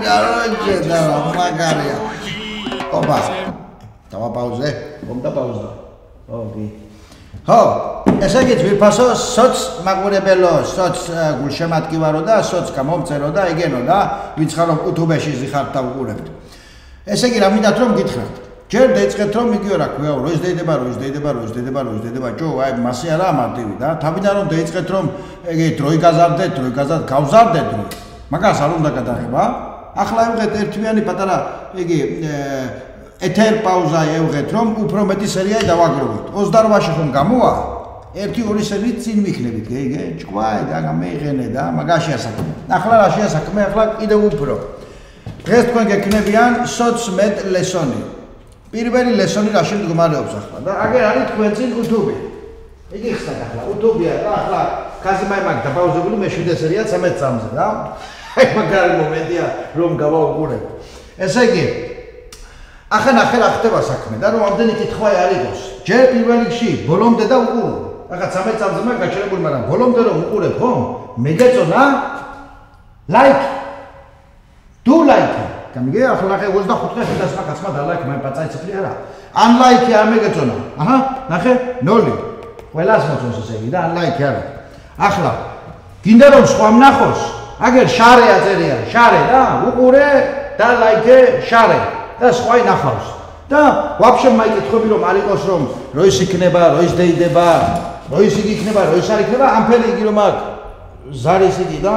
Короче, да, მაგარია. ოპა. დავაპაუზე. მომდა პაუზა. ოკეი. ხო, ესე იგი ვიფასო სოც მაყურებელო, სოც გულშემატკივარო და სოც გამომწერო და იგენო და ვიცხარო YouTube-ში ზიხართ და უყურებთ. ესე იგი რა მინდათ რომ გითხრათ. ჯერ დაიწყეთ რომ იგივე რა ქვია, როის დაიდება, ჯო, აი მასე არა მარტივი და თავიდან რომ დაიწყეთ რომ იგი დროი გაზარდეთ, გავზარდეთ დრო. მაგას არ უნდა გადაღება. ახლა ევღეთ ერთვიანი პატარა იგი ეთერ პაუზა ევღეთ რომ უფრო მეტი სერიალი დავაგროვოთ. 28-ში ხომ გამოვა? 1-2 სერიით წინ ვიქნებით, გეიგე? ჭკვაი და გამეიღენე და მაგაშია საქმე. ახლა რაშია საქმე? ახლა კიდევ უფრო. დღეს თქვენ გექნებიან სოც-მედ ლესონი. პირველი ლესონი რაში მდგომარეობს ახლა და აგერ არის თქვენ წინ YouTube. იგი ხსნათ ახლა YouTube-ია და ახლა კაზიმაი მაგ დაპაუზებული მე 7 სერია 13 წამზე და აი მაგარი მომენტია რომ გავაუყურებ. ესე იგი ახლა ნახე რა ხდება საქმე და რომ ამდენი კითხვა არ იყოს. ჯერ პირველ რიგში ბოლომდე და უყურო. ახლა 13 წამზე მაგ გაჩერებული, მაგრამ ბოლომდე რომ უყურებ ხომ? მეგეწონა ლაიქ. დუ ლაიქ. გამიგე ახლა ნახე 25 ხილასმა კაცმა და ლაიქ მე პაწაიციფლი არა. ან ლაიქი არ მეგეწონა. აჰა, ნახე 0. ყველას მოწონს ესე იგი და ან ლაიქი არა. ახლა გინდა რომ სხვა ვნახოს? აგერ შარე აწერია, შარე და უყურე და ლაიქე შარე და სხვა ინახავს. და ვაფშე მაიკითხები რომ არ იყოს რომ როის იქნება, როის დეიდება, როის იგი იქნება, როის არ იქნება, ამფერი იგი რომ აქ ზარის იგი და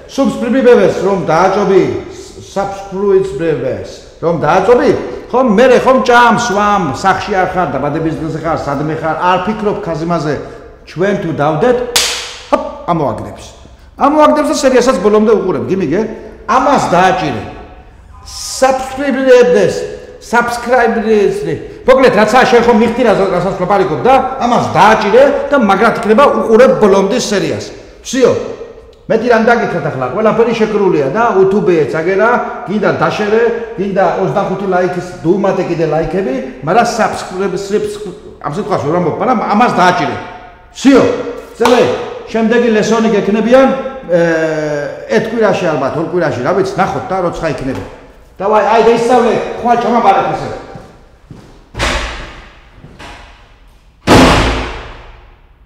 subscribers რომ დააჭობი subscribers რომ დააჭობი ხომ მე ხომ ჭამს ვამ სახში არ ხარ და ბადების დღეზე ხარ სადმე ხარ არ ფიქრობ ხაზიმაზე ჩვენ თუ დავდეთ ამოაგდებს და სერიასაც ბოლომდე უყურებ გიმიგე ამას დააჭირე subscribers მოკლედ რაცა შენ ხომ მიხდი რასაც ვაპარიკობ და ამას დააჭირე და მაგრად იქნება უყურებ ბოლომდე სერიას ვსიო მეტი რამ დაგითხრათ ახლა ყველაფერი შეკრულია და YouTube-ეც აგერა გინდა დაშერე გინდა 25 ლაიქის დუმატე კიდე ლაიქები მაგრამ subscribers ამ სიტყვაში რომ ამბობ მაგრამ ამას დააჭირე ვსიო წელე შემდეგი ლესონი გექნებიან ერთ კვირაში ალბათ ორ კვირაში რა ვიცი ნახოთ და როცა იქნება დავაი აი დაისწავლე ხვალ ჩამაბარეთ ესე